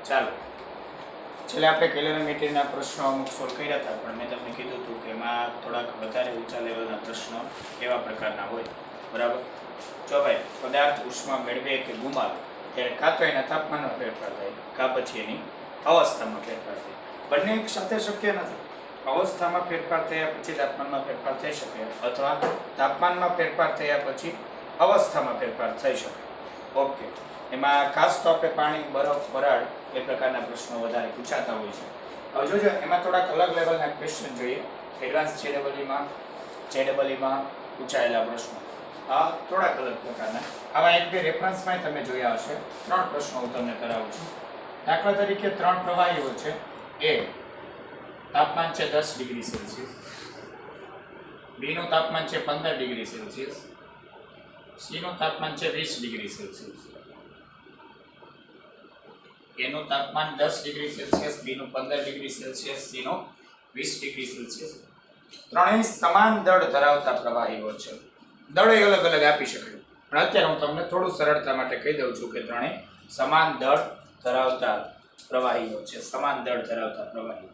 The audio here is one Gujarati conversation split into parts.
ચાલો, છેલ્લે આપણે કેલોરીમેટ્રીના પ્રશ્નો અમુક સોલ્વ કર્યા હતા, પણ મેં તમને કીધું હતું કે એમાં થોડાક વધારે ઊંચા લેવલના પ્રશ્નો કેવા પ્રકારના હોય. બરાબર? જો ભાઈ, પદાર્થ ઉષ્મા મેળવે કે ગુમાવે ત્યારે કાં તો એના તાપમાનમાં ફેરફાર થાય, કાં પછી એની અવસ્થામાં ફેરફાર થાય. બંને એક સાથે શક્ય નથી. અવસ્થામાં ફેરફાર થયા પછી તાપમાનમાં ફેરફાર થઈ શકે, અથવા તાપમાનમાં ફેરફાર થયા પછી અવસ્થામાં ફેરફાર થઈ શકે. ઓકે, એમાં ખાસ તો આપણે પાણી, બરફ, વરાળ એ પ્રકારના પ્રશ્નો વધારે પૂછાતા હોય છે. હવે જોજો, એમાં થોડાક અલગ લેવલના ક્વેશ્ચન જોઈએ. એડવાન્સ જેડબલઈમાં પૂછાયેલા પ્રશ્નો આ થોડાક અલગ પ્રકારના. આવા એક બે રેફરન્સમાં તમે જોયા હશે. 3 પ્રશ્નો હું તમને કરાવું છું. દાખલા તરીકે 3 પ્રવાહીઓ છે. એ તાપમાન છે 10 ડિગ્રી સેલ્સિયસ, બી નું તાપમાન છે 15 ડિગ્રી સેલ્સિયસ, સી નું તાપમાન છે 20 ડિગ્રી સેલ્સિયસ. એ નું તાપમાન 10 ડિગ્રી સેલ્સિયસ, બી નું 15 ડિગ્રી સેલ્સિયસ, સી નું 20 ડિગ્રી સેલ્સિયસ. ત્રણેય સમાન દળ ધરાવતા પ્રવાહીઓ છે. દળ અલગ અલગ આપી શકાય, પણ અત્યારે હું તમને થોડું સરળતા માટે કહી દઉં છું કે ત્રણેય સમાન દળ ધરાવતા પ્રવાહીઓ છે. સમાન દળ ધરાવતા પ્રવાહીઓ.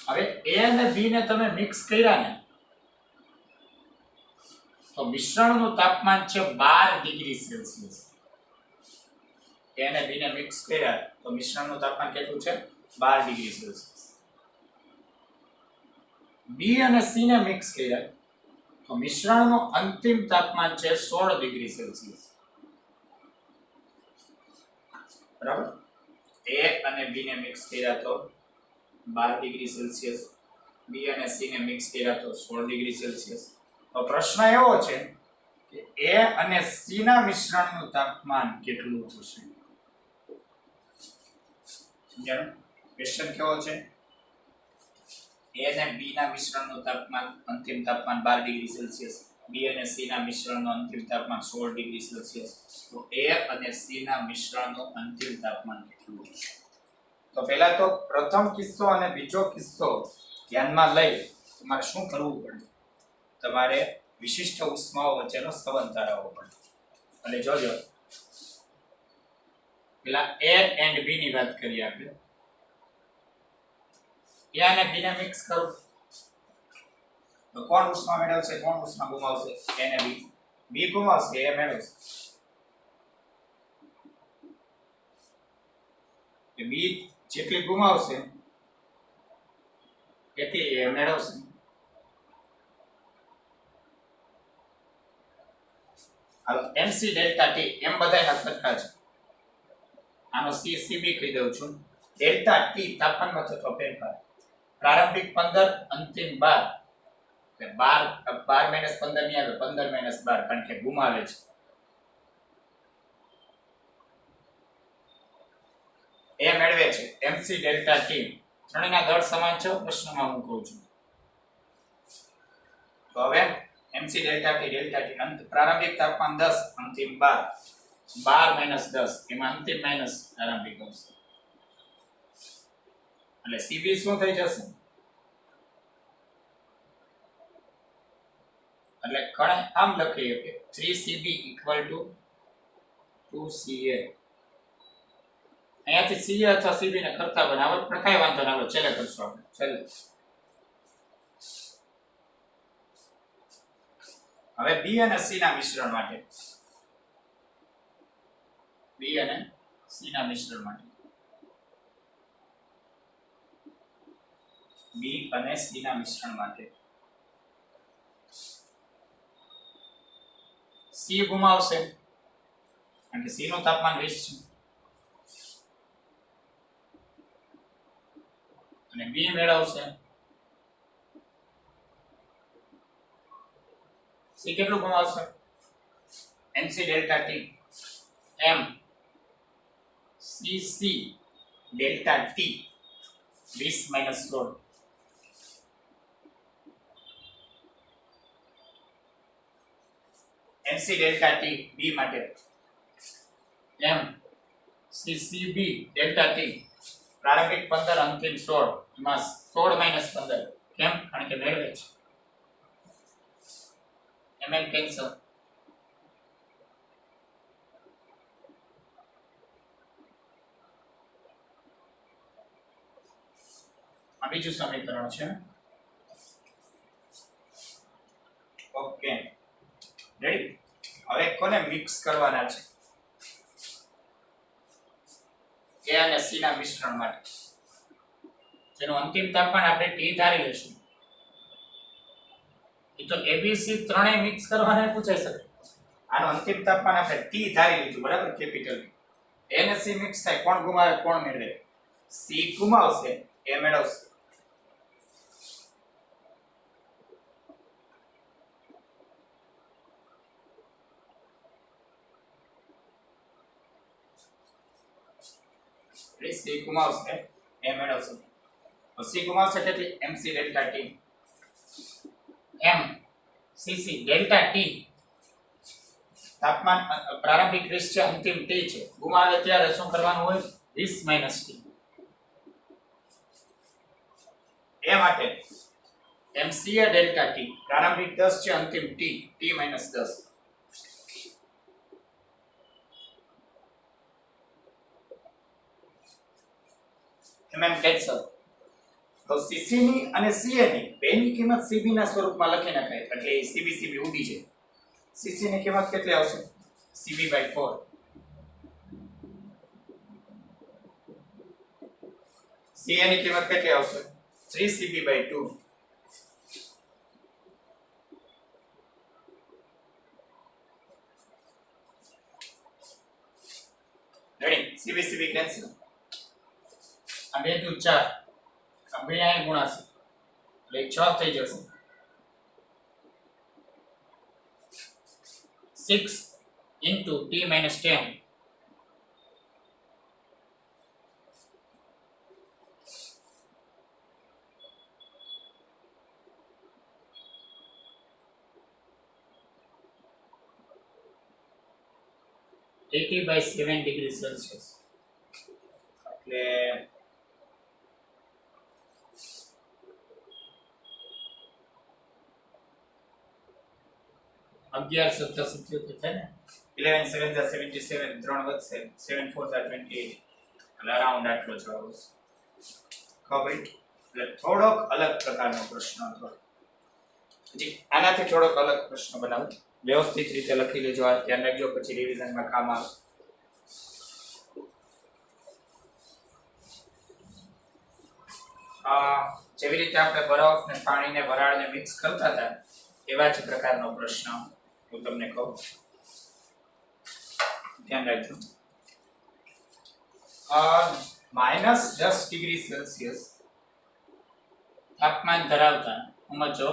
હવે એ અને બી ને તમે મિક્સ કર્યા ને, તો મિશ્રણનું તાપમાન છે 12 ડિગ્રી સેલ્સિયસ. એ અને બી ને મિક્સ કર્યા તો મિશ્રણનું તાપમાન કેટલું છે? 12 ડિગ્રી સેલ્સિયસ. બી અને સી ને મિક્સ કર્યા તો મિશ્રણનું અંતિમ તાપમાન છે 16 ડિગ્રી સેલ્સિયસ. બરાબર? એ અને બી ને મિક્સ કર્યા તો 12 ડિગ્રી સેલ્સિયસ, બી અને સી ને મિક્સ કર્યા તો 16 ડિગ્રી સેલ્સિયસ. તો પ્રશ્ન એવો છે કે એ અને સી ના મિશ્રણનું તાપમાન કેટલું થશે? સમજાણું? ક્વેશ્ચન કેવો છે? એ અને બી ના મિશ્રણનું તાપમાન, અંતિમ તાપમાન 12 ડિગ્રી સેલ્સિયસ, બી અને સી ના મિશ્રણનું અંતિમ તાપમાન 16 ડિગ્રી સેલ્સિયસ. તો એ અને સી ના મિશ્રણનું અંતિમ તાપમાન કેટલું હશે? તો પહેલા તો પ્રથમ કિસ્સો અને બીજો કિસ્સો ધ્યાનમાં લઈ તમારે શું કરવું પડે? તમારે વિશિષ્ટ ઉષ્માઓ વચ્ચેનો સંબંધ ધરાવવો પડે. એટલે જોજો, પેલા એ એન્ડ બી ની વાત કરીએ આપણે. એ અને બી ને મિક્સ કરો તો કોણ ઉષ્મા મેળવશે, કોણ ઉષ્મા ગુમાવશે? એ અને બી. બી ગુમાવશે, એ મેળવશે. કે બી જેટલી ગુમાવશે એટલી એ મેળવશે. હાલો, MC ડેલ્ટા ટી એમ બધાયના સરખા છે. આનો સી સીબી કહી દઉં છું. ડેલ્ટા ટી તાપમાનમાં થતો ફેરફાર. પ્રારંભિક 15, અંતિમ 12. એટલે 12 - 15 નહીં આવે, 15 - 12, કારણ કે ગુમાવે છે. એ મેળવે છે MC ડેલ્ટા ટી. ત્રણેયના દળ સમાન છે પ્રશ્નમાં હું કહું છું. તો હવે MC ડેલ્ટા ટી અંત પ્રારંભિક તાપમાન 10, અંતિમ 12. 12 - 10 એમાં અંતિમ માઈનસ પ્રારંભિક આવશે. એટલે સીબી શું થઈ જશે? એટલે કણે આમ લખીએ કે 3CB = 2CA. અહીંયાથી CA અથવા CB ને કરતા બનાવો, પણ કઈ વાંધો ના આવે, છેલ્લે કરશું આપણે. છેલ્લે હવે બી અને સી ના મિશ્રણ માટે, બી અને સી ના મિશ્રણ માટે, બી અને સી ના મિશ્રણ માટે સી ગુમાવશે કારણ કે સી નું તાપમાન 20 છે, અને બી મેળવશે. સી કેટલું ગુમાવશે? MC delta T M CC delta T 20 - 16. MC delta T B માટે M CCB ડેલ્ટા ટી પ્રારંભિક 15, અંતિમ 16. એમાં 16 - 15 કેમ? કારણ કે મેળવે છે. MN cancel. આ બીજું સમીકરણ છે. Okay ready. હવે કોને મિક્સ કરવાના છે? A અને C ના મિશ્રણ માટે જેનું અંતિમ તાપમાન આપણે T ધારી લઈશું. એ તો ABC ત્રણેય મિક્સ કરવાના પૂછાઈ શકે. આનું અંતિમ તાપમાન આપણે T ધારી લીધું, બરાબર, કેપિટલ. A અને C મિક્સ થાય, કોણ ગુમાવે કોણ મેળવે? C ગુમાવશે, A મેળવશે. C ગુમાવશે, A મેળવશે. તો C ગુમાવશે કેટલી? MC delta T. M CC delta T તાપમાન પ્રારંભિક 20 છે, અંતિમ T છે. ગુમાવે ત્યારે શું કરવાનું હોય? 20 - T. એ માટે MCA ડેલ્ટા T પ્રારંભિક 10 છે, અંતિમ T T - 10. એમ કેન્સલ. તો CC ની અને CA ની બેની કિંમત CB ના સ્વરૂપમાં લખી નખાય, એટલે CB ઉડી જાય. CC ની કિંમત કેટલી આવશે? CB/4. CA ની કિંમત કેટલી આવશે? 3CB/2. રેડી. CB cancel. આ 2 × 4 આ બે અહીં ગુણાશે એટલે 6 થઈ જશે. 6 × T - 10. (80/7 ડિગ્રી સેલ્સિયસ) એટલે 11 + 77 થાય ને. 11 × 7 = 77, 3 વધશે, 7 × 4 = 28, એટલે અરાઉન્ડ આટલો જવાબ આવશે. ખબર? એટલે થોડોક અલગ પ્રકારનો પ્રશ્ન હતો. જી, આનાથી થોડોક અલગ પ્રશ્ન બનાવો, વ્યવસ્થિત રીતે લખી લેજો. આ ધ્યાન રાખજો, પછી રિવિઝનમાં કામ આવે. જેવી રીતે આપણે બરફ ને પાણીને વરાળને મિક્સ કરતા હતા એવા જ પ્રકારનો પ્રશ્ન હું તમને કહું, ધ્યાન રાખજો. -10 ડિગ્રી સેલ્સિયસ તાપમાન ધરાવતા સમજો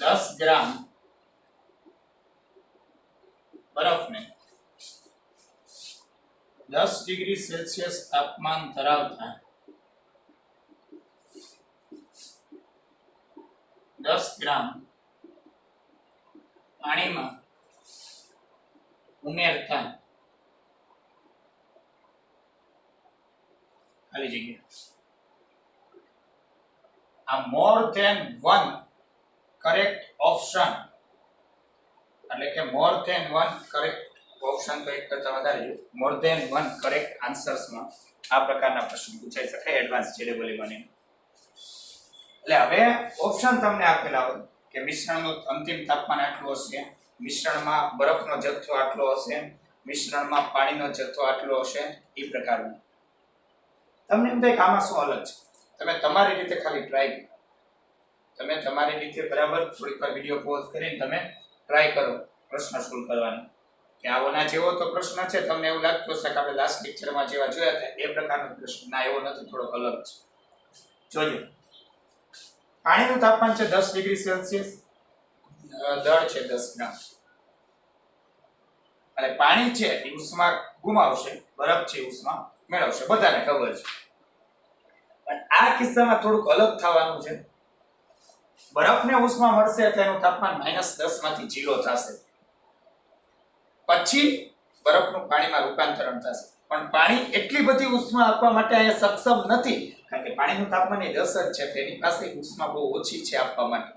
10 ગ્રામ બરફને 10 ડિગ્રી સેલ્સિયસ તાપમાન ધરાવતા 10 ગ્રામ પાણીમાં ઉમેરતા ખાલી જગ્યા આ મોર ધેન 1 કરેક્ટ ઓપ્શન, એટલે કે મોર ધેન 1 કરેક્ટ ઓપ્શન તો એક કરતા વધારે છે. મોર ધેન 1 કરેક્ટ આન્સર્સમાં આ પ્રકારના પ્રશ્ન પૂછાઈ શકે એડવાન્સ જેડેબલ બને. એટલે હવે ઓપ્શન તમને આપેલા હોય કે મિશ્રણનું અંતિમ તાપમાન આટલું હશે, મિશ્રણમાં બરફનો જથ્થો આટલો હશે, મિશ્રણમાં પાણીનો જથ્થો આટલો હશે, એ પ્રકારનું. તમને એમ થાય કે આમાં શું અલગ છે? તમે તમારી રીતે ખાલી ટ્રાય કરો. તમે તમારી રીતે બરાબર થોડીક વાર વિડીયો પોઝ કરીને તમે ટ્રાય કરો પ્રશ્ન સોલ્વ કરવાનો. કે આવોના જેવો તો પ્રશ્ન છે, તમને એવું લાગતું હશે કે આપણે લાસ્ટ લેક્ચરમાં જેવા જોયા હતા એ પ્રકારનો પ્રશ્ન. ના, એવો નથી, થોડોક અલગ છે. જોજો, પાણીનું તાપમાન છે 10 ડિગ્રી સેલ્સિયસ, દળ છે 10 ગ્રામ, અને પાણી છે એ ઉષ્મા ગુમાવશે, બરફ છે ઉષ્મા મેળવશે, બધાને ખબર છે. પણ આ કિસ્સામાં થોડુંક અલગ થવાનું છે. બરફને ઉષ્મા મળશે એટલે એનું તાપમાન -10 માંથી 0 થશે, પછી બરફનું પાણીમાં રૂપાંતરણ થશે. પણ પાણી એટલી બધી ઉષ્મા આપવા માટે અહીંયા સક્ષમ નથી, કારણ કે પાણીનું તાપમાન 10 જ છે, તેની પાસે ઉષ્મા બહુ ઓછી છે આપવા માટે.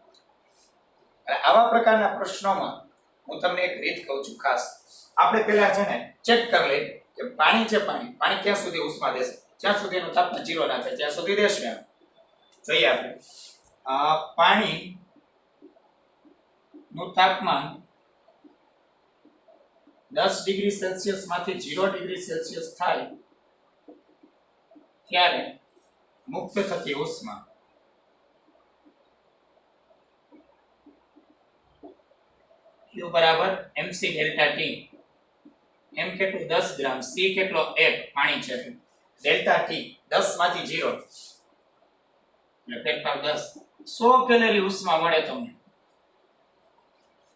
આવા પ્રકારના પ્રશ્નોમાં હું તમને એક રીત કહું છું ખાસ. આપણે પહેલા છે ને ચેક કરી લઈએ કે પાણી છે, પાણી ક્યાં સુધી ઉષ્મા દેશે. જ્યાં સુધીનું તાપમાન 0 ના થાય ત્યાં સુધી રહેશે. જોઈએ આપણે પાણી નું તાપમાન 10 ડિગ્રી સેલ્સિયસ માંથી 0 ડિગ્રી સેલ્સિયસ થાય ત્યારે મુક્ત થતી ઉષ્મા Q બરાબર mc ડેલ્ટા T. m કેટલું 10 ગ્રામ, c કેટલો 1 પાણી છે, ડેલ્ટા T 10 માંથી 0 એટલે ફેક્ટર 10 100 કેલરી ઉષ્મા મળે તમને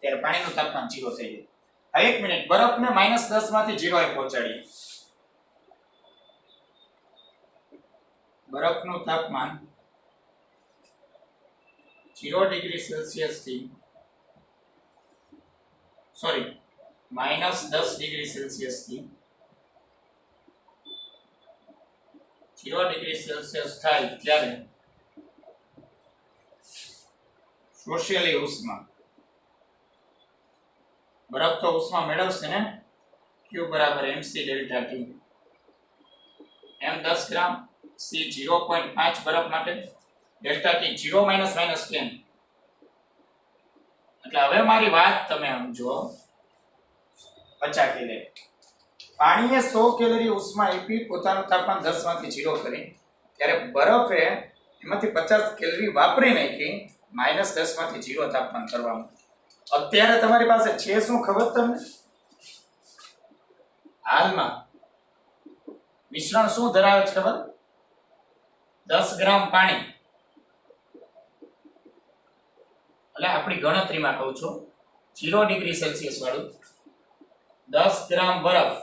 ત્યારે પાણીનું તાપમાન 0 થઈ જાય. હવે 1 મિનિટ, બરફને -10 માંથી 0 એ પહોંચાડીએ. બરફનું તાપમાન 0 ડિગ્રી સેલ્સિયસ થી -10 ડિગ્રી સેલ્સિયસ થી 0 ડિગ્રી સેલ્સિયસ થાય ત્યારે શોષેલી ઉષ્મા, બરફ તો ઉષ્મા મેળવશે ને. Q બરાબર mc ડેલ્ટા T. m 10 ગ્રામ, c 0.5 બરફ માટે, ડેલ્ટા T 0 - -10. એટલે હવે મારી વાત તમે સમજો. 50 કેલરી પાણીએ 100 કેલરી ઉષ્મા આપી પોતાનું તાપમાન 10 માંથી 0 કરી, ત્યારે બરફે એમાંથી 50 કેલરી વાપરી નાખી -10 માંથી 0 તાપમાન કરવાનું. અત્યારે તમારી પાસે છે શું ખબર તમને? હાલમાં મિશ્રણ શું ધરાવે છે ખબર? 10 ગ્રામ પાણી. એટલે આપણી ગણતરીમાં કહું છું 0 ડિગ્રી સેલ્સિયસ વાળું 10 ગ્રામ બરફ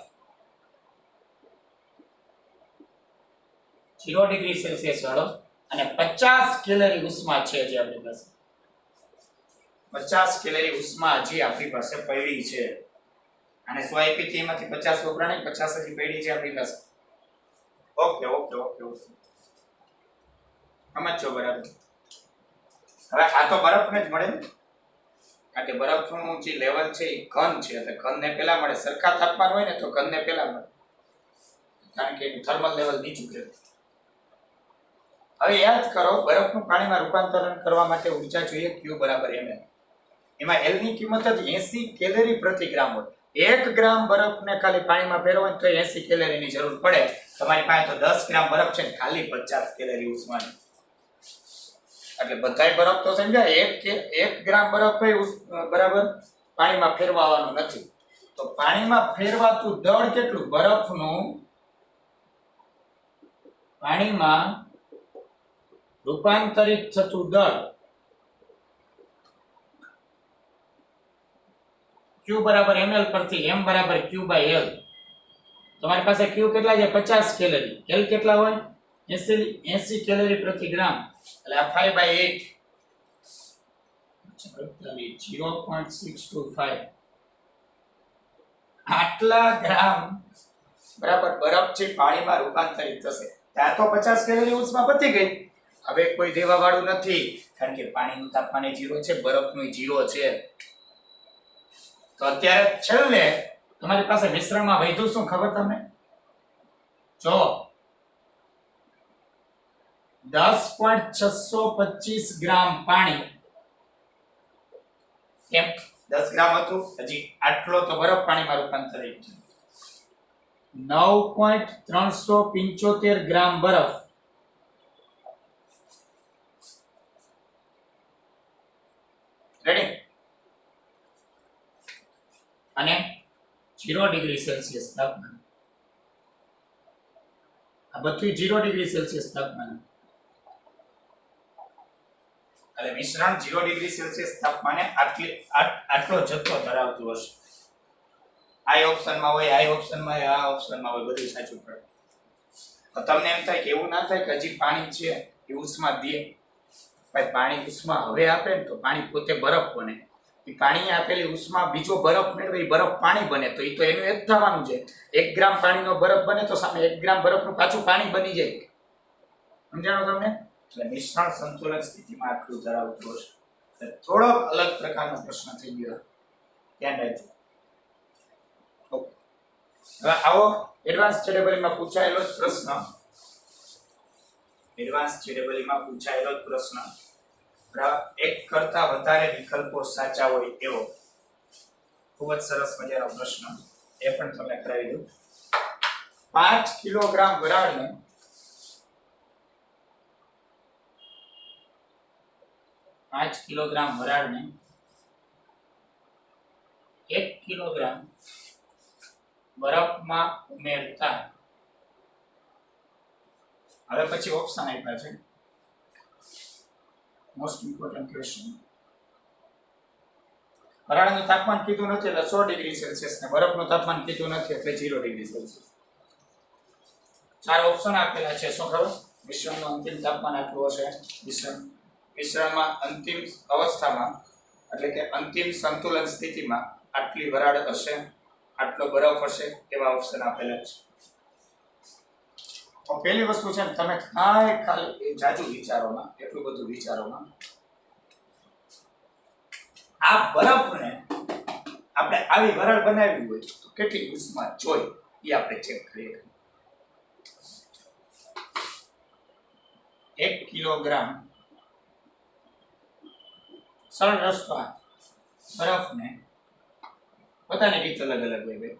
0 ડિગ્રી સેલ્સિયસ વાળો અને 50 કેલરી ઉષ્મા છે જે આપણી પાસે. 50 કેલરી ઉષ્મા હજી આપણી પાસે પડી છે. અને 100 આપી એમાંથી 50 વપરાણી, 50 હજી પડી છે આપણી પાસે. ઓકે ઓકે ઓકે ઓકે સમજો બરાબર. હવે આ તો બરફને જ મળે ને, કારણ કે બરફનું જે લેવલ છે એ ઘન છે, એટલે ઘનને પહેલા મળે. સરખા તાપમાન હોય ને તો ઘનને પહેલા મળે, કારણ કે એનું થર્મલ લેવલ નીચું છે. હવે યાદ કરો, બરફનું પાણીમાં રૂપાંતરણ કરવા માટે ઊર્જા જોઈએ Q બરાબર ml. એમાં L ની કિંમત જ 80 કેલરી પ્રતિ ગ્રામ હોય. 1 ગ્રામ બરફને ખાલી પાણીમાં ફેરવો તો 80 કેલરીની જરૂર પડે. તમારી પાસે તો 10 ગ્રામ બરફ છે ને ખાલી 50 કેલરી ઉષ્માની. એટલે બધાય બરફ તો સમજાય, 1 ગ્રામ બરફ બરાબર પાણીમાં ફેરવવાનું નથી. તો પાણીમાં ફેરવાતું દળ કેટલું? બરફનું પાણીમાં રૂપાંતરિત થતું દળ Q બરાબર ml પરથી m બરાબર Q/L. તમારી પાસે Q કેટલા છે? 50 કેલરી. L કેટલા હોય? 80 કેલરી પ્રતિ ગ્રામ. એટલે આ 5/8 0.625 આટલા ગ્રામ બરાબર બરફ છે પાણીમાં રૂપાંતરિત થશે. ત્યાં તો 50 કેલરી ઉષ્મા પતી ગઈ. હવે કોઈ દેવા વાળું નથી, કારણ કે પાણીનું તાપમાન 0 છે, બરફનું 0 છે. તો અત્યારે છેલ્લે તમારી પાસે મિશ્રણમાં વધ્યું શું ખબર તમને? જો 10.625 ગ્રામ પાણી, કેમ 10 ગ્રામ હતું, હજી આટલો તો બરફ પાણીમાં રૂપાંતરિત થયો. 9.375 ગ્રામ બરફ રેડી, અને 0 ડિગ્રી સેલ્સિયસ તાપમાન. આ બધું 0 ડિગ્રી સેલ્સિયસ તાપમાન. એટલે મિશ્રણ 0 ડિગ્રી સેલ્સિયસ તાપમાને આટલો જથ્થો ધરાવતું હશે. આ ઓપ્શનમાં હોય, આ ઓપ્શનમાં હોય, આ ઓપ્શનમાં હોય, બધું સાચું પડે. તો તમને એમ થાય કે એવું ના થાય કે હજી પાણી છે એ ઉષ્મા દે. ભાઈ પાણી ઉષ્મા હવે આપે ને તો પાણી પોતે બરફ બને. એ પાણી આપેલી ઉષ્મા બીજો બરફ મેળવે, એ બરફ પાણી બને. તો એ તો એનું એક થવાનું છે. 1 ગ્રામ પાણીનો બરફ બને તો સામે 1 ગ્રામ બરફનું પાછું પાણી બની જાય. સમજાણો તમને? એટલે મિશ્રણ સંતુલન સ્થિતિમાં આટલું ધરાવતું હશે. થોડોક અલગ પ્રકારનો પ્રશ્ન થઈ ગયો, ધ્યાન રાખજો. ઓકે, હવે આવો એડવાન્સ કેટેગરીમાં પૂછાયેલો પ્રશ્ન એડવાન્સ GEE માં પૂછાયેલો જ પ્રશ્ન, બરાબર. એક કરતા વધારે વિકલ્પો સાચા હોય એવો ખૂબ જ સરસ મજાનો પ્રશ્ન, એ પણ તમને કરાવી દઉં. 5 કિલોગ્રામ વરાળને 5 કિલોગ્રામ વરાળને 1 કિલોગ્રામ બરફમાં ઉમેરતા, હવે પછી ઓપ્શન આપ્યા છે, મોસ્ટ ઇમ્પોર્ટન્ટ ક્વેશ્ચન. વરાળનું તાપમાન કીધું નથી એટલે 100 ડિગ્રી સેલ્સિયસ ને બરફનું તાપમાન કીધું નથી એટલે 0 ડિગ્રી સેલ્સિયસ. 4 ઓપ્શન આપેલા છે. શું ખબર? મિશ્રણનું અંતિમ તાપમાન આટલું હશે. મિશ્રણમાં અંતિમ અવસ્થામાં એટલે કે અંતિમ સંતુલન સ્થિતિમાં આટલી વરાળ હશે, આટલો બરફ હશે, એવા ઓપ્શન આપેલા છે. તો પહેલી વસ્તુ છે ને, તમે ખાલી જાજુ વિચારોમાં, એટલું બધું વિચારોમાં, આ બરફને આપણે આવી વરાળ બનાવી હોય તો કેટલી ઉષ્મા જોઈ એ આપણે ચેક કરીએ. 1 કિલોગ્રામ સરળ રસ્તો, બરફને બધાની રીત અલગ અલગ હોય.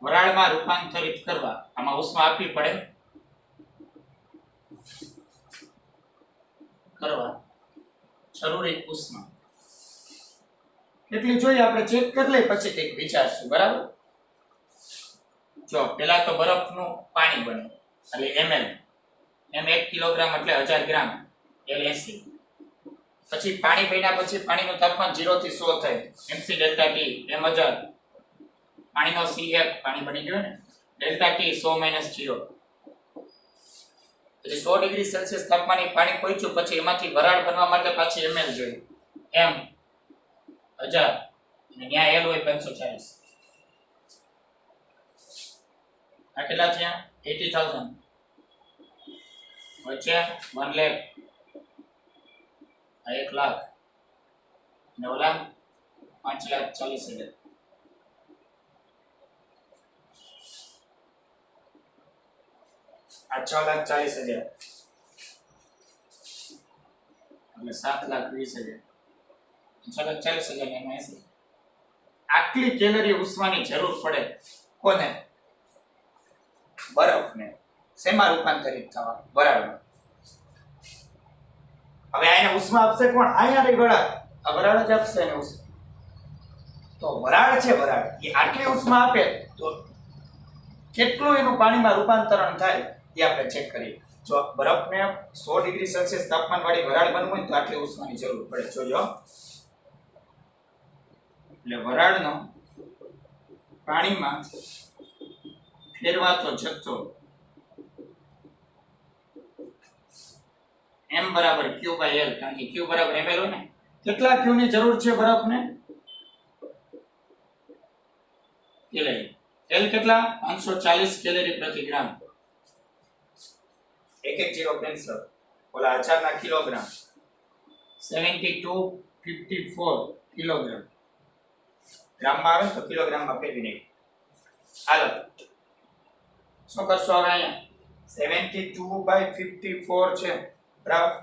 વરાળમાં રૂપાંતરિત કરવા આમાં ઉષ્મા આપવી પડે, કરવા જરૂરી ઉષ્મા કેટલી જોઈએ આપણે ચેક કરી લઈ, પછી કંઈક વિચારશું. બરાબર. જો પેલા તો બરફનું પાણી બને એટલે ml, m 1 કિલોગ્રામ એટલે 1000 ગ્રામ, L 80. પછી પાણી બન્યા પછી પાણીનું તાપમાન 0 થી 100 થાય, mc ડેલ્ટા t m 1000. પાણીનો C1 પાણી બની ગયું ને, ડેલ્ટા t 100 - 0. એટલે 100 ડિગ્રી સેલ્સિયસ તાપમાને પાણી પહોંચ્યું પછી એમાંથી વરાળ બનવા માટે પાછી ml જોઈએ, m 1000 અને ત્યાં L હોય 540. આ કેટલા છે? 80,000. વચ્ચે 1 લાખ, આ 1 લાખ અને ઓલા 5,40,000. આ 6,40,000 એટલે 7,20,000. 6,40,000 ને 80. આટલી કેલરી ઉષ્માની જરૂર પડે કોને? બરફને. શેમાં રૂપાંતરિત થવા? વરાળમાં. હવે આને ઉષ્મા આપશે કોણ? અહીંયા રહી વરાળ. આ વરાળ જ આપશે એને ઉષ્મા. તો વરાળ છે, વરાળ એ આટલી ઉષ્મા આપે તો કેટલું એનું પાણીમાં રૂપાંતરણ થાય એ આપણે ચેક કરીએ. જો બરફને 100 ડિગ્રી સેલ્સિયસ તાપમાન વાળી વરાળ બનવું હોય તો આટલી ઉષ્માની જરૂર પડે. જોજો, એટલે વરાળનો પાણીમાં ફેરવાતો જથ્થો m બરાબર q/l, કારણ કે q બરાબર ml હોય ને. કેટલા q ની જરૂર છે બરફને? કેલરી. l કેટલા? 540 કેલરી પ્રતિ ગ્રામ. 110 કેન્સર. ઓલા 1000 ના કિલોગ્રામ 7254 કિલોગ્રામ. ગ્રામમાં આવે તો કિલોગ્રામમાં ફેરવી નહીં. હાલો શું કરશો હવે? અહીંયા 72/54 છે, બરાબર.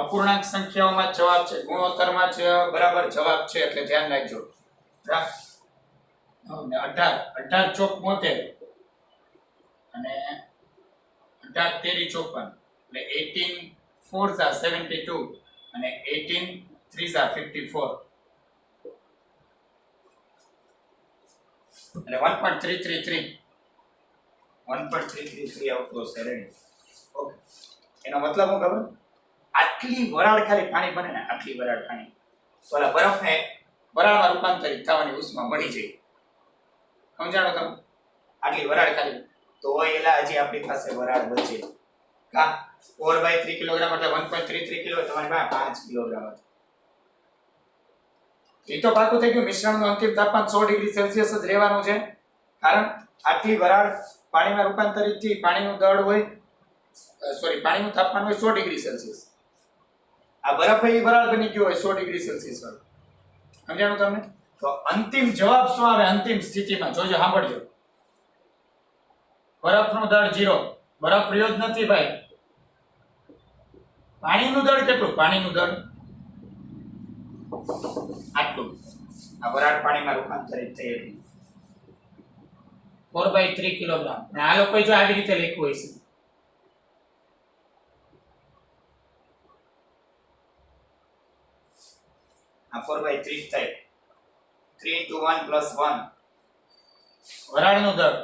અપૂર્ણાંક સંખ્યાઓમાં જવાબ છે, ગુણોત્તરમાં જ બરાબર જવાબ છે, એટલે ધ્યાન રાખજો. બરાબર. 18 ચોક 72 અને 18 તેરી 54 એટલે 18 4s are 72 અને 18 3s are 54 એટલે 1.333 આવતો હશે. રેડી? ઓકે. એનો મતલબ શું ખબર? આટલી વરાળ ખાલી પાણી બને ને, આટલી વરાળ પાણી ઓલા બરફને વરાળમાં રૂપાંતરિત થવાની ઉષ્મા મળી જાય. સમજાણો તમે? આટલી વરાળ ખાલી તો એલા હજી આપણી પાસે વરાળ બચે. કા 4/3 કિલોગ્રામ એટલે 1.33 કિલો, તમારી પાસે 5 કિલોગ્રામ હતું. એ તો પાકું થઈ ગયું. મિશ્રણનું અંતિમ તાપમાન 100 ડિગ્રી સેલ્સિયસ જ રહેવાનું છે, કારણ આટલી વરાળ પાણીમાં રૂપાંતરિત થઈ. પાણીનું દળ હોય, પાણીનું તાપમાન હોય 100 ડિગ્રી સેલ્સિયસ. આ બરફ એ વરાળ બની ગયો હોય 100 ડિગ્રી સેલ્સિયસ વાળો. સમજાણું તમને? તો અંતિમ જવાબ શું આવે અંતિમ સ્થિતિમાં? જોજો, સાંભળજો. બરફનું દળ 0, બરફ રહ્યો જ નથી ભાઈ. પાણીનું દળ કેટલું? પાણીનું દળ આટલું. આ વરાળ પાણીમાં રૂપાંતરિત થઈ એટલું 4/3 કિલોગ્રામ. અને આ લોકો જો આવી રીતે લખ્યું હોય છે, આ 4/3 થાય. 3 × 1 + 1 વરાળનું દળ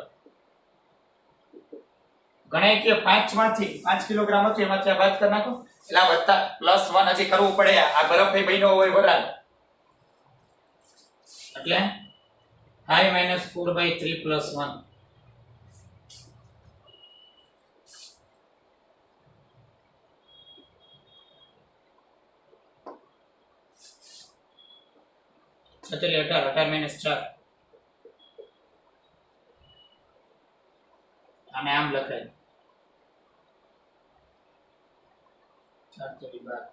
ગણાય કે 5 માંથી 5 કિલોગ્રામ હતું, એમાંથી આ બાદ કરી નાખો એટલે આ વત્તા +1 હજી કરવું પડે. આ બરફ એ બન્યો હોય વરાળ એટલે 5 - 4/3 + 1. चलिए 18 - 4 आने आम लखाय 4 × 12.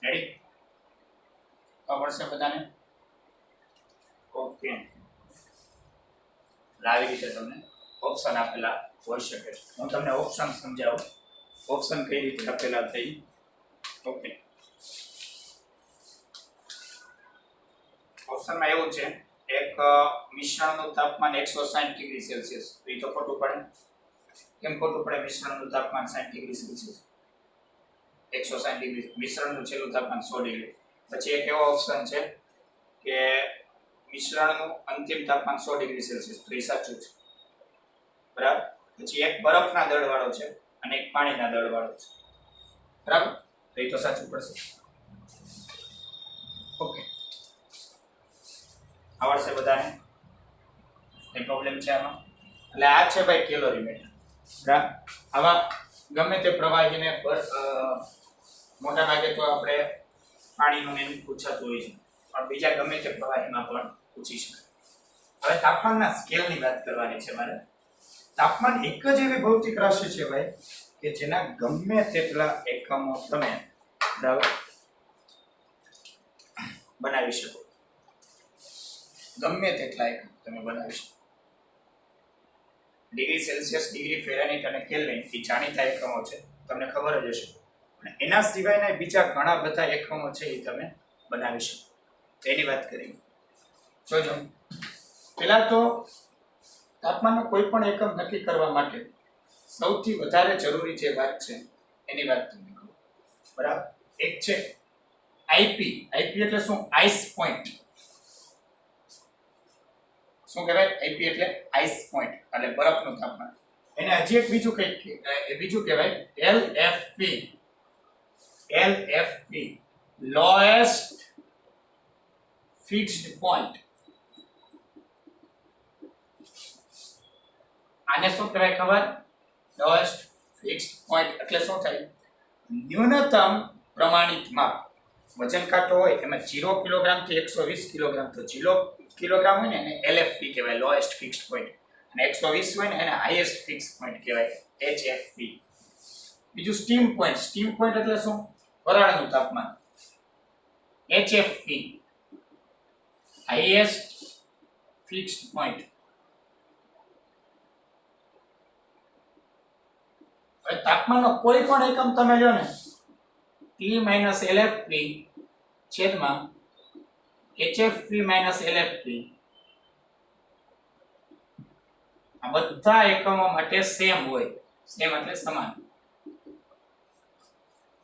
रेडी? खबर से बताने ओके. આવી રીતે તમને ઓપ્શન આપેલા હોઈ શકે. હું તમને ઓપ્શન સમજાવું. ઓપ્શન કઈ રીતે આપેલા થઈ. ઓકે, ઓપ્શનમાં એવું છે એક મિશ્રણનું તાપમાન 160 ડિગ્રી સેલ્સિયસ. એ તો ખોટું પડે. કેમ ખોટું પડે? મિશ્રણનું તાપમાન 60 ડિગ્રી સેલ્સિયસ, 160 ડિગ્રી. મિશ્રણનું છેલ્લું તાપમાન 100 ડિગ્રી. પછી એક એવો ઓપ્શન છે કે મિશ્રણનું અંતિમ તાપમાન 100 ડિગ્રી સેલ્સિયસ. તો એ સાચું છે, બરાબર. પછી એક બરફના દળવાળો છે અને એક પાણીના દળવાળો છે, બરાબર. તો એ તો સાચું પડશે. ઓકે, આવડશે બધાને? કઈ પ્રોબ્લેમ છે આમાં? એટલે આ છે ભાઈ કેલોરીમીટર, બરાબર. આવા ગમે તે પ્રવાહીને મોટા ભાગે તો આપણે પાણીનું એમ પૂછાતું હોય છે, પણ બીજા ગમે તે પ્રવાહીમાં પણ પૂછી શકાય. હવે તાપમાનના સ્કેલની વાત કરવાની છે મારે. તાપમાન એક જ એવી ભૌતિક રાશિ છે ભાઈ કે જેના ગમે તેટલા એકમો તમે બરાબર બનાવી શકો. ગમે તેટલા એકમ તમે બનાવી શકો. ડિગ્રી સેલ્સિયસ, ડિગ્રી ફેરનહીટ અને કેલ્વિન એ જાણીતા એકમો છે, તમને ખબર જ હશે. અને એના સિવાયના બીજા ઘણા બધા એકમો છે એ તમે બનાવી શકો. તેની વાત કરીએ. જોજો, પહેલા તો તાપમાનનો કોઈ પણ એકમ નક્કી કરવા માટે સૌથી વધારે જરૂરી જે વાત છે એની વાત તમને કહું, બરાબર. એક છે આઈપી. આઈપી એટલે શું? Ice point. શું કહેવાય? આઈપી એટલે આઈસ પોઈન્ટ, એટલે બરફનું તાપમાન. એને હજી એક બીજું કંઈક બીજું કહેવાય એલએફપી. એલએફપી લોએસ્ટ ફિક્સ્ડ પોઈન્ટ. આને શું કહેવાય ખબર? લોએસ્ટ ફિક્સ્ડ પોઈન્ટ એટલે શું થાય? ન્યૂનતમ પ્રમાણિત માપ. વજન કાંટો હોય એમાં 0 કિલોગ્રામ થી 120 કિલોગ્રામ, તો 0 કિલોગ્રામ હોય ને એને એલએફપી કહેવાય, લોએસ્ટ ફિક્સ્ડ પોઈન્ટ. અને 120 હોય ને એને હાઈએસ્ટ ફિક્સ્ડ પોઈન્ટ કહેવાય, એચએફપી. બીજું સ્ટીમ પોઈન્ટ. સ્ટીમ પોઈન્ટ એટલે શું? વરાળનું તાપમાન, એચએફપી, હાઈએસ્ટ ફિક્સ્ડ પોઈન્ટ. હવે તાપમાનનો કોઈ પણ એકમ તમે લો ને, T - LFP છેદમાં HFP - LFP, આ બધા એકમો માટે સેમ હોય. સેમ એટલે સમાન.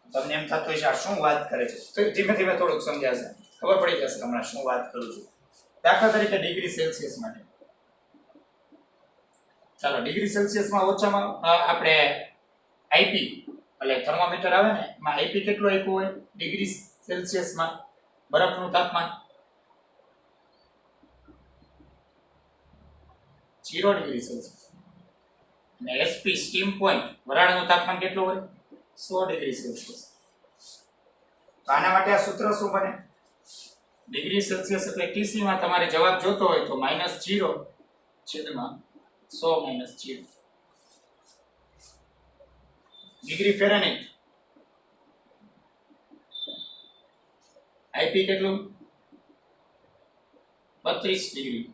તમને એમ થતું હશે આ શું વાત કરે છે, તો ધીમે ધીમે થોડુંક સમજાશે, ખબર પડી જશે હમણાં શું વાત કરું છું. દાખલા તરીકે ડિગ્રી સેલ્સિયસ માટે, ચાલો ડિગ્રી સેલ્સિયસમાં ઓછામાં આપણે આઈપી એટલે થર્મોમીટર આવે ને, એમાં આઈપી કેટલું આપ્યું હોય ડિગ્રી સેલ્સિયસમાં બરફનું તાપમાન? 0 ડિગ્રી સેલ્સિયસ. અને એસપી સ્ટીમ પોઈન્ટ વરાળનું તાપમાન કેટલું હોય? 100 ડિગ્રી સેલ્સિયસ. તો આના માટે આ સૂત્ર શું બને? ડિગ્રી સેલ્સિયસ એટલે ટીસી માં તમારે જવાબ જોતો હોય તો -0 છેદમાં 100 - 0. ડિગ્રી ફેરનહીટ આઈપી કેટલું 32 ડિગ્રી,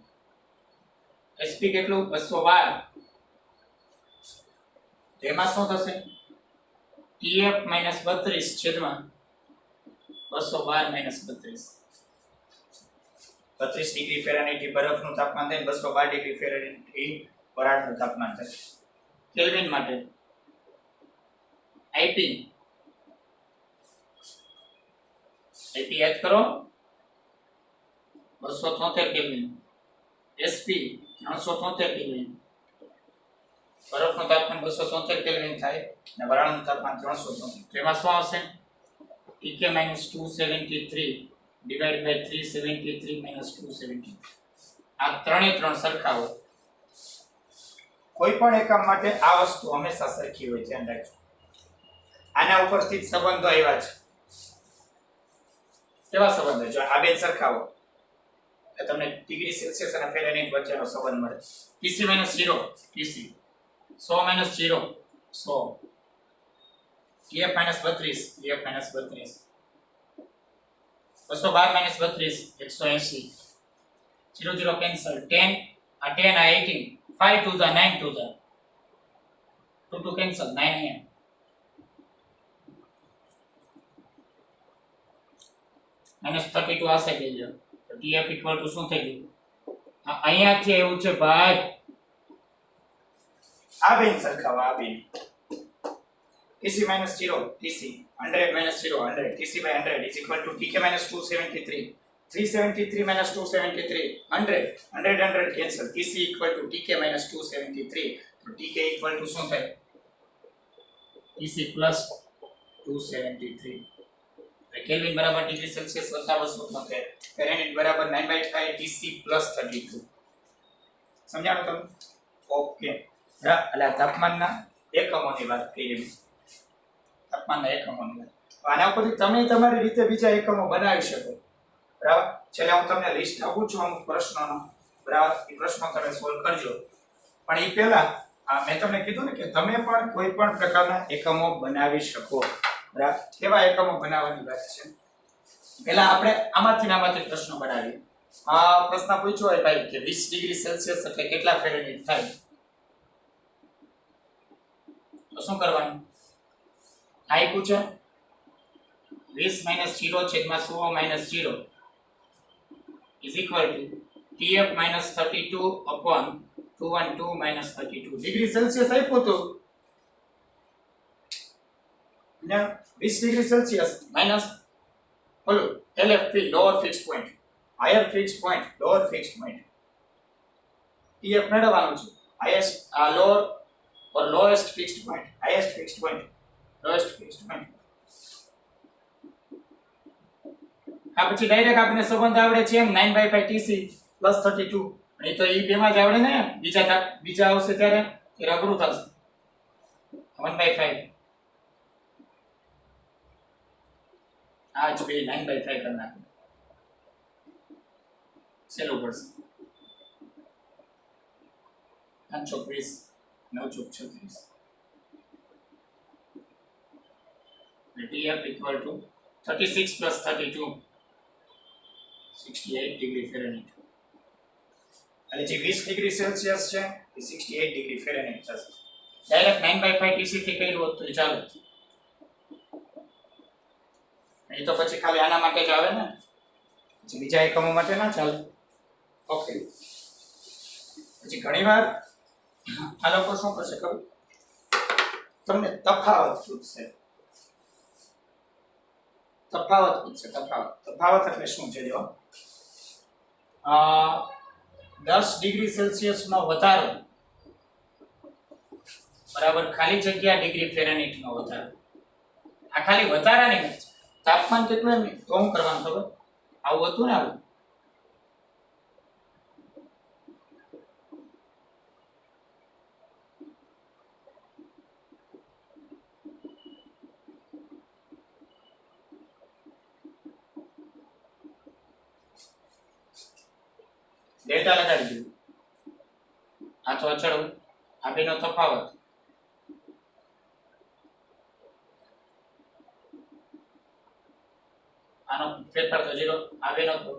એસપી કેટલું 212, એમાં શું થશે ટીએફ માઇનસ 32 છેદમાં 212 - 32, 32 ડિગ્રી ફેરનહીટ એ બરફનું તાપમાન થાય, 212 ડિગ્રી ફેરનહીટ એ વરાળનું તાપમાન થાય. કેલ્વિન માટે આઈપી યાદ કરો 273 કેલ્વિન, એસપી 373 કેલ્વિન, બરફનું તાપમાન 273 કેલ્વિન થાય અને વરાળનું તાપમાન 373. તેમાં શું આવશે ટીકે -273 ડિવાઇડ બાય 373 -273. આ ત્રણ સરખા હોય. કોઈ પણ એકમ માટે આ વસ્તુ હંમેશા સરખી હોય, ધ્યાન રાખજો. આના ઉપરથી જ સંબંધો આવ્યા છે. કેવા સંબંધો? જો આ બે સરખા હોય તો તમને ડિગ્રી સેલ્સિયસ અને ફેરનહીટ વચ્ચેનો સંબંધ મળે. TC - 0 TC, 100 - 0 100, TF - 32 TF - 32, 212 - 32 180, 0 0 cancel, 10 આ 10 આ 18, 5 2 * 9 2 2 2 કેન્સલ, 9 અહીંયા -32 આ સાઈડ લઈ જાઓ તો TF ઇક્વલ ટુ શું થઈ ગયું? અહીંયાથી આવ્યું છે ભાઈ, આ બેન સરખાવા, આ બેન TC - 0 TC, 100 - 0 100, TC by 100 is equal to TK - 273, 373 - 273 100, 100 100 cancel, TC equal to TK - 273, તો TK equal to શું થાય? TC plus 273. કેલ્વિન બરાબર ડિગ્રી સેલ્સિયસ વત્તા 273, ફેરનહીટ બરાબર 9/5 TC plus 32. સમજાણું તમે? ઓકે. એટલે તાપમાનના એકમોની વાત કરી. તાપમાનના એકમોની વાત. આના ઉપરથી તમે તમારી રીતે બીજા એકમો બનાવી શકો. બરાબર? છેલ્લે હું તમને લિસ્ટ આપું છું અમુક પ્રશ્નોનો. બરાબર? એ પ્રશ્નો તમે સોલ્વ કરજો. પણ એ પહેલા મેં તમને કીધું ને કે તમે પણ કોઈ પણ પ્રકારના એકમો બનાવી શકો. બરાબર? કેવા એકમો બનાવવાની વાત છે. પહેલા આપણે આમાંથી પ્રશ્નો બનાવીએ. આ પ્રશ્ન પૂછ્યો હોય ભાઈ કે 20 ડિગ્રી સેલ્સિયસ એટલે કેટલા ફેરનહીટ થાય? તો શું કરવાનું? આઈ પૂછે 20 - 0 છેદમાં 100 - 0 is equal to TF - 32 upon 212 - 32 degree Celsius આપ્યું હતું. 20 ડિગ્રી સેલ્સિયસ માઈનસ ઓલું LFP lower fixed point, higher fixed point, lower fixed point. TF મેળવવાનું છે. Highest lower or lowest fixed point, highest fixed point, lowest fixed point. આ પછી ડાયરેક્ટ આપણે સંબંધ આવડે છે એમ 9/5 TC plus 32. અને તો એ બેમાં જ આવડે ને, બીજા આવશે ત્યારે એ અઘરું થશે. 1/5 આ જ બે 9/5 કરી નાખો. સહેલું પડશે. 5 9 ચોક 36. TF equal to 36 plus 32 68 degree Fahrenheit. અને જે 20 ડિગ્રી સેલ્સિયસ છે એ 68 ડિગ્રી ફેરનહીટ થશે. ડાયરેક્ટ 9/5 TC થી કર્યું હોત તો ચાલે. એ તો પછી ખાલી આના માટે જ આવે ને, પછી બીજા એકમો માટે ના ચાલે. ઓકે. પછી ઘણીવાર આ લોકો શું કરશે ખબર? તમને તફાવત પૂછશે. તફાવત એટલે શું છે? જો 10 ડિગ્રી સેલ્સિયસ નો વધારો બરાબર ખાલી જગ્યા ડિગ્રી ફેરનહીટ નો વધારો. આ ખાલી વધારાની વાત છે. તાપમાન કેટલું એમ નહીં તો શું કરવાનું ખબર? આવું હતું ને, આવું ડેલ્ટા લગાડી દીધું. આ તો અચળ, આ બેનો તફાવત. આનો ફેરફાર તો 0, આ બેનો તો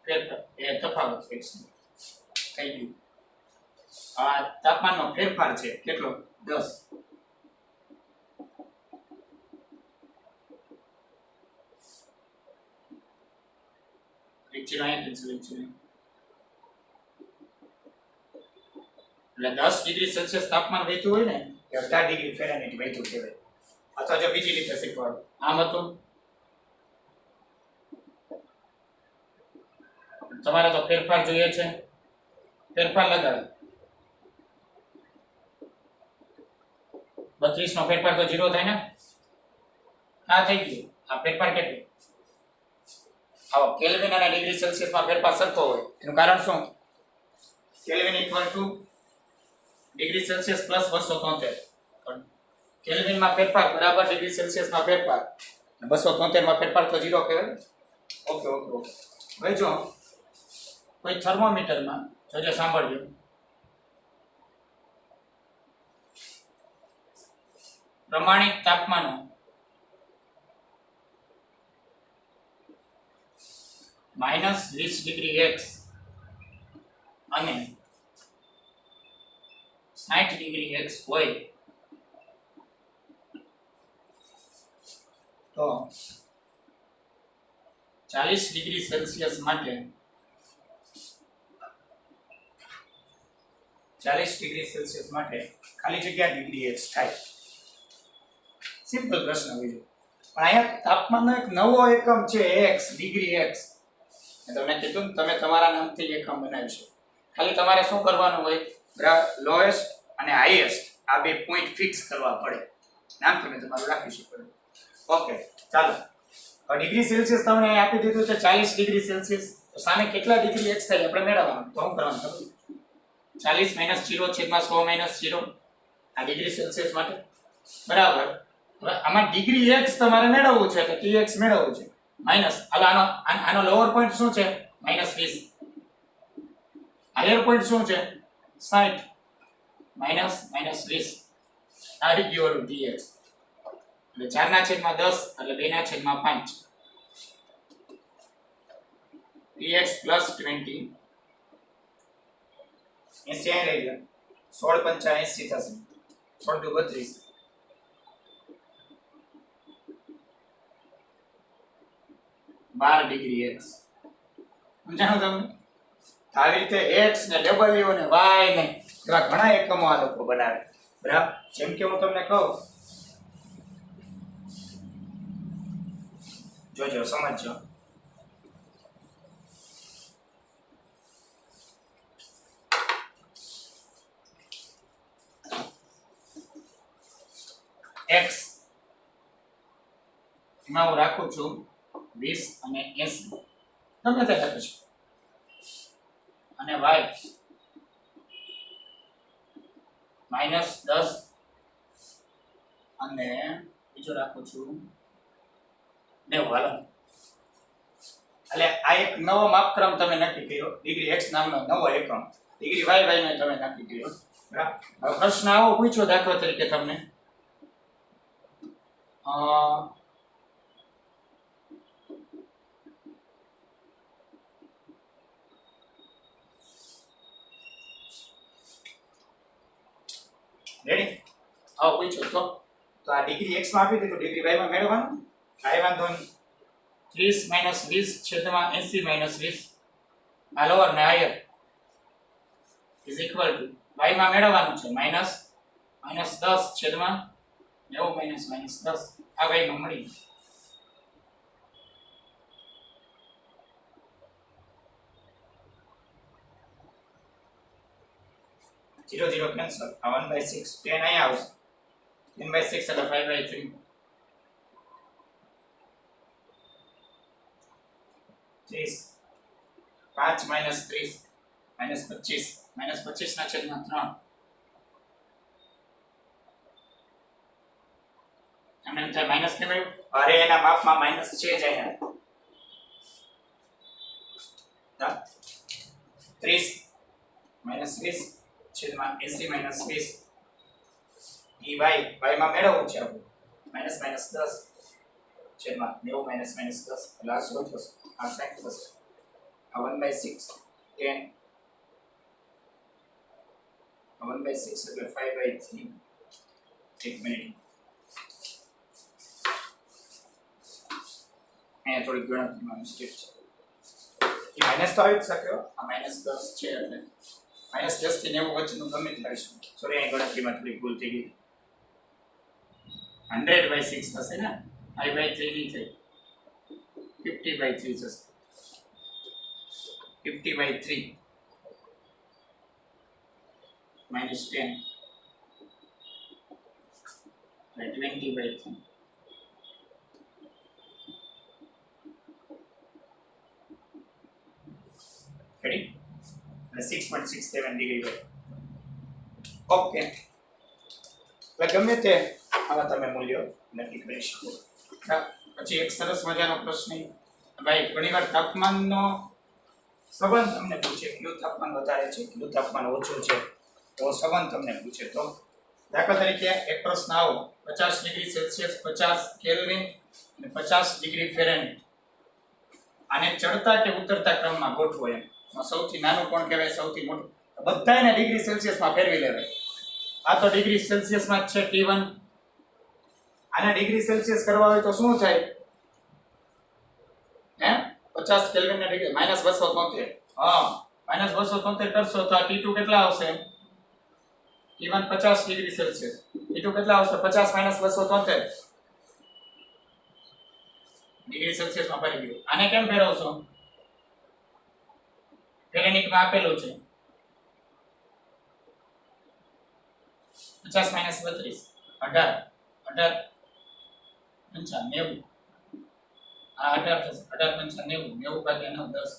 ફેરફાર એ તફાવત ફિક્સ થઈ ગયું. આ તાપમાનનો ફેરફાર છે કેટલો 10. એટલે 10 ડિગ્રી સેલ્સિયસ તાપમાન વધ્યું હોય ને એ 18 ડિગ્રી ફેરનહીટ વધ્યું કહેવાય. અથવા જો બીજી રીતે શીખવાડો, આમ હતું તમારે તો ફેરફાર જોઈએ છે, ફેરફાર લગાડો. 32 નો ફેરફાર તો 0 થાય ને. હા થઈ ગયું. આ ફેરફાર કેટલો? આવો કેલ્વિન અને ડિગ્રી સેલ્સિયસ માં ફેરફાર સરખો હોય એનું કારણ શું? Kelvin equal to degree Celsius plus 273. Kelvin માં ફેરફાર બરાબર ડિગ્રી સેલ્સિયસ માં ફેરફાર. 273 માં ફેરફાર તો 0 કહેવાય. Okay okay okay. હવે જો કોઈ થર્મોમીટર માં જોજો, સાંભળજો, પ્રમાણિત તાપમાનો -20 ડિગ્રી x અને 60 ડિગ્રી x હોય તો 40 ડિગ્રી સેલ્સિયસ માટે 40 ડિગ્રી સેલ્સિયસ માટે ખાલી જગ્યા ડિગ્રી x થાય. સિમ્પલ પ્રશ્ન બીજો. પણ અહીંયા તાપમાનનો એક નવો એકમ છે x, ડિગ્રી x. મેં તમને કીધું ને, તમે તમારા નામથી એકમ બનાવી શકો. ખાલી તમારે શું કરવાનું હોય, લોએસ્ટ અને હાઈએસ્ટ આ બે પોઈન્ટ ફિક્સ કરવા પડે. નામ તમે તમારું રાખી શકો. ઓકે ચાલો, ડિગ્રી સેલ્સિયસ તમને અહીં આપી દીધું છે 40 ડિગ્રી સેલ્સિયસ. તો સામે કેટલા ડિગ્રી x થાય આપણે મેળવવાનું. તો શું કરવાનું ખબર? 40 - 0 છેદમાં 100 - 0 આ ડિગ્રી સેલ્સિયસ માટે બરાબર. હવે આમાં ડિગ્રી x તમારે મેળવવું છે તો tx મેળવવું છે માઈનસ. હાલો આનો લોઅર પોઈન્ટ શું છે? -20. હાયર પોઈન્ટ શું છે? 60 -20 આ આવી ગયું ઓલું dx. એટલે 4/10 એટલે 2/5 dx + 20 80 અહીં લઈ લો. 16 × 5 80 થશે. 16 × 2 32. 12 ડિગ્રી x. સમજાણું તમને? આવી રીતે x ને w ને y ને એવા ઘણા એકમો આ લોકો બનાવે. બરાબર. જેમ કે હું તમને કહું, જોજો સમજજો. x એમાં હું રાખું છું 20 અને 80, ગમે તે રાખી શકો. અને y -10 અને બીજો રાખું છું 90. હાલો, એટલે આ એક નવો માપક્રમ તમે નક્કી કર્યો. ડિગ્રી x નામનો નવો એકમ, ડિગ્રી y ને તમે નક્કી કર્યો. બરાબર. હવે પ્રશ્ન આવો પૂછ્યો દાખલા તરીકે તમને, રેડી? આવો પૂછ્યો તો આ ડિગ્રી x માં આપી દીધું, ડિગ્રી y માં મેળવવાનું. કાંઈ વાંધો નહીં. 30 - 20 છેદમાં 80 - 20 આ લોઅર ને higher is equal to y માં મેળવવાનું છે -10 છેદમાં 90 - -10 આ y માં મળી. Zero zero cancel. આ 1/6 10 અહીંયા આવશે. 10/6 એટલે 5/3. 30 5 - 30 -25 -25 ના છેદમાં 3. એમને એમ થાય માઇનસ કેમ આવ્યું? અરે એના માપમાં માઇનસ છે જ અહીંયા. 30 - 20 છેદમાં 80 - 20 dy y માં મેળવવું છે આપણે -10. છેદમાં 90 માઇનસ માઇનસ 10 એટલે આ 100 થશે, આ 60 થશે, આ 1/6 10, આ 1/6 એટલે 5/3. એક મિનિટ, અહીંયા થોડી ગણતરીમાં મિસ્ટેક છે. એ માઇનસ તો આવી જ શકે, આ -10 છે એટલે -10 થી 90 વચ્ચેનું ગમે તે આવી શકે. સોરી, અહીં ગણતરીમાં થોડી ભૂલ થઈ ગઈ. 100/6 થશે ને, 5/3 ની થઈ, 50/3 થશે, 50/3 -10 20/3. Ready? 6.67 ડિગ્રી હોય. ઓકે, એટલે ગમે તે આવા તમે મૂલ્યો નક્કી કરી શકો. પછી એક સરસ મજાનો પ્રશ્ન, ભાઈ ઘણીવાર તાપમાનનો સંબંધ તમને પૂછે, કયું તાપમાન વધારે છે, કયું તાપમાન ઓછું છે, તો સંબંધ તમને પૂછે. તો દાખલા તરીકે એક પ્રશ્ન આવો, 50 ડિગ્રી સેલ્સિયસ, 50 કેલ્વિન અને 50 ડિગ્રી ફેરનહીટ, આને ચડતા કે ઉતરતા ક્રમમાં ગોઠવો. એમ સૌથી નાનું કોણ કહેવાય, સૌથી મોટું? બધાને ડિગ્રી સેલ્સિયસમાં ફેરવી લેવાય. આ તો ડિગ્રી સેલ્સિયસમાં જ છે T1. આને ડિગ્રી સેલ્સિયસ કરવા હોય તો શું થાય? હે 50 કેલ્વિન ને ડિગ્રી -273. હા, -273 કરશો તો આ T2 કેટલા આવશે? T1 50 ડિગ્રી સેલ્સિયસ, T2 કેટલા આવશે? 50 -273 ડિગ્રી સેલ્સિયસમાં ફેરવી ગયું. આને કેમ ફેરવશો? ફેરનહીટમાં આપેલું છે 50 - 32 18 18 પંચા 90. આ 18 થશે, 18 પંચા 90, 90 ભાગ્યા 9 10.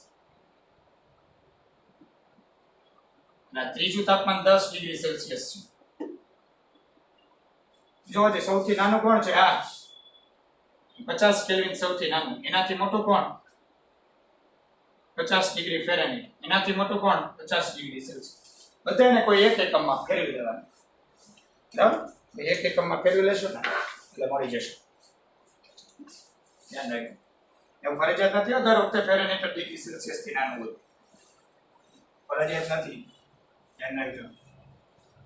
ના, ત્રીજું તાપમાન 10 ડિગ્રી સેલ્સિયસ છે. જો જે સૌથી નાનું કોણ છે? આ 50 કેલ્વિન સૌથી નાનું. એનાથી મોટું કોણ? 50 ડિગ્રી ફેરનહીટ. એનાથી મોટું કોણ? 50 ડિગ્રી સેલ્સિયસ. બધાને કોઈ એક એકમમાં ફેરવી લેવાનું. બરાબર? એક એકમમાં ફેરવી લેશો ને એટલે મળી જશે. ધ્યાન રાખજો. એવું ફરજિયાત નથી દર વખતે ફેરનહીટ ડિગ્રી સેલ્સિયસ થી નાનું હોય. ફરજિયાત નથી. ધ્યાન રાખજો.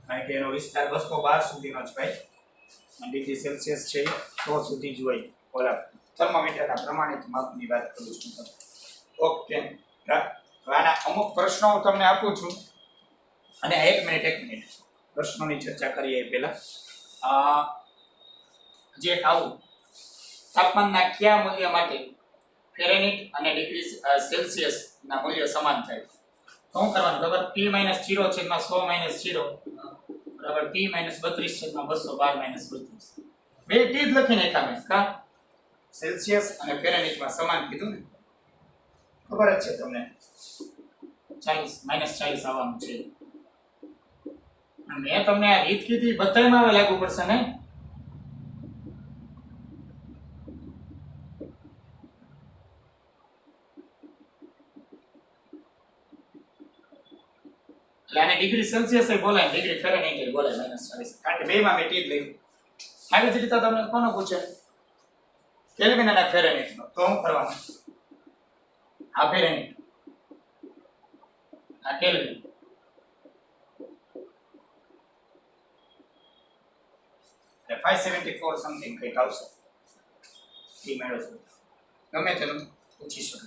કારણ કે એનો વિસ્તાર 212 સુધીનો છે ભાઈ. ડિગ્રી સેલ્સિયસ છે 100 સુધી જ હોય. ઓલા થર્મોમીટરના પ્રમાણિત માપની વાત કરું છું. ઓકે, આના અમુક પ્રશ્નો હું તમને આપું છું અને એક મિનિટ પ્રશ્નોની ચર્ચા કરીએ પહેલા. જે આવું તાપમાનના કયા મૂલ્ય માટે ફેરનહીટ અને ડિગ્રી સેલ્સિયસ ના મૂલ્યો સમાન થાય? શું કરવાનું ખબર? T - 0 છેદમાં 100 - 0 બરાબર T - 32 છેદમાં 212 - 32. બે T જ લખી નાખ્યા મેં. કા સેલ્સિયસ અને ફેરનહીટમાં સમાન કીધું ને, ખબર જ છે તમને. 40 - 40 આવવાનું છે. મેં તમને આ રીત કીધી, બધાયમાં હવે લાગુ પડશે ને. એટલે આને ડિગ્રી સેલ્સિયસ એ બોલાય, ડિગ્રી ફેરનહીટ એ બોલાય -40. કારણ કે બેમાં મેં ટી જ લખ્યું. આવી જ રીતે તમને કોનો પૂછે? કેલ્વિન અને ફેરનહીટ નો. તો શું કરવાનું? આ ફેરનહીટ, આ કેલ્વિન. એટલે 574 સમથિંગ કંઈક આવશે. એ મેળવશો. ગમે તેનું પૂછી શકો.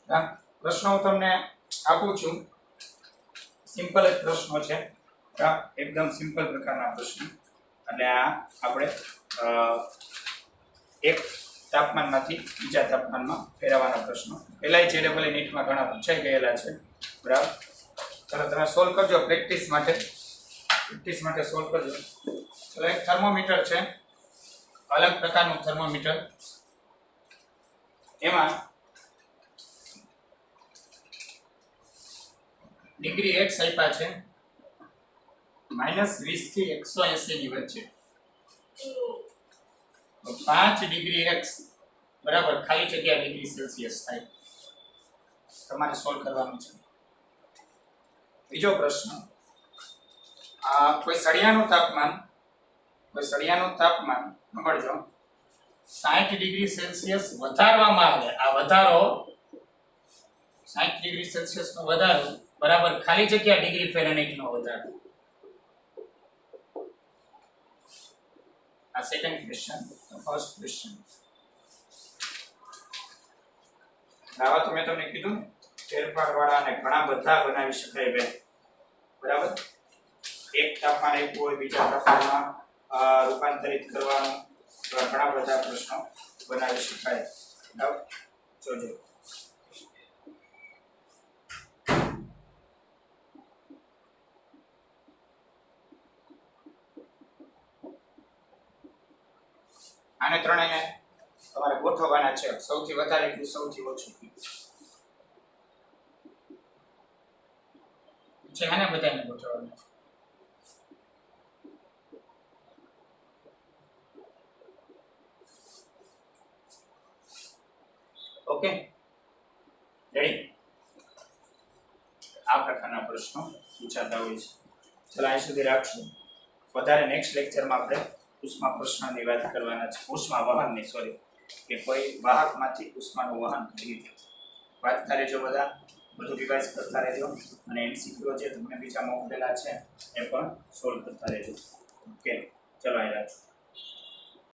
હા, પ્રશ્નો હું તમને આપું છું. સિમ્પલ જ પ્રશ્નો છે. એકદમ સિમ્પલ પ્રકારના પ્રશ્નો. એટલે આ આપણે એક તાપમાનમાંથી બીજા તાપમાનમાં ફેરવવાના પ્રશ્નો. પહેલા JEE નીટમાં ઘણા પૂછાઈ ગયેલા છે. બરાબર, ચાલો તમે સોલ્વ કરજો પ્રેક્ટિસ માટે સોલ્વ કરજો. ચલો, એક થર્મોમીટર છે, અલગ પ્રકારનું થર્મોમીટર. એમાં ડિગ્રી x આપ્યા છે -20 થી 180 ની વચ્ચે. 5 ડિગ્રી x બરાબર ખાલી જગ્યા ડિગ્રી સેલ્સિયસ થાય. તમારે સોલ્વ કરવાનું છે. બીજો પ્રશ્ન, કોઈ સળિયાનું તાપમાન સાંભળજો, 60°C વધારવામાં આવે, આ વધારો 60°C નો વધારો બરાબર ખાલી જગ્યા ડિગ્રી ફેરનહીટ નો વધારો. આ સેકન્ડ ક્વેશ્ચન. ફર્સ્ટ ક્વેશ્ચન આવા તો મેં તમને કીધું ને ફેરફાર વાળા અને ઘણા બધા બનાવી શકાય બે બરાબર. એક તાપમાન આપ્યું હોય બીજા તાપમાનમાં રૂપાંતરિત કરવાનું, ઘણા બધા પ્રશ્નો બનાવી શકાય બરાબર. જોજો આને ત્રણેયને તમારે ગોઠવવાના છે. સૌથી વધારે કીધું સૌથી ઓછું કીધું છે. આને બધાને ગોઠવવાના છે. Okay ready. આ પ્રકારના પ્રશ્નો પૂછાતા હોય છે. ચલો અહીં સુધી રાખશું. વધારે નેક્સ્ટ લેક્ચરમાં આપણે ઉષ્મા પ્રશ્નની વાત કરવાના છે. ઉષ્મા વહનની સોરી કે કોઈ વાહકમાંથી ઉષ્માનું વહન કેવી રીતે વાંચતા રહેજો બધા, બધું રિવાઇઝ કરતા રહેજો અને એમસીક્યુ જે તમને બીજા મોકલેલા છે એ પણ સોલ્વ કરતા રહેજો. ઓકે ચલો અહીં રાખશું.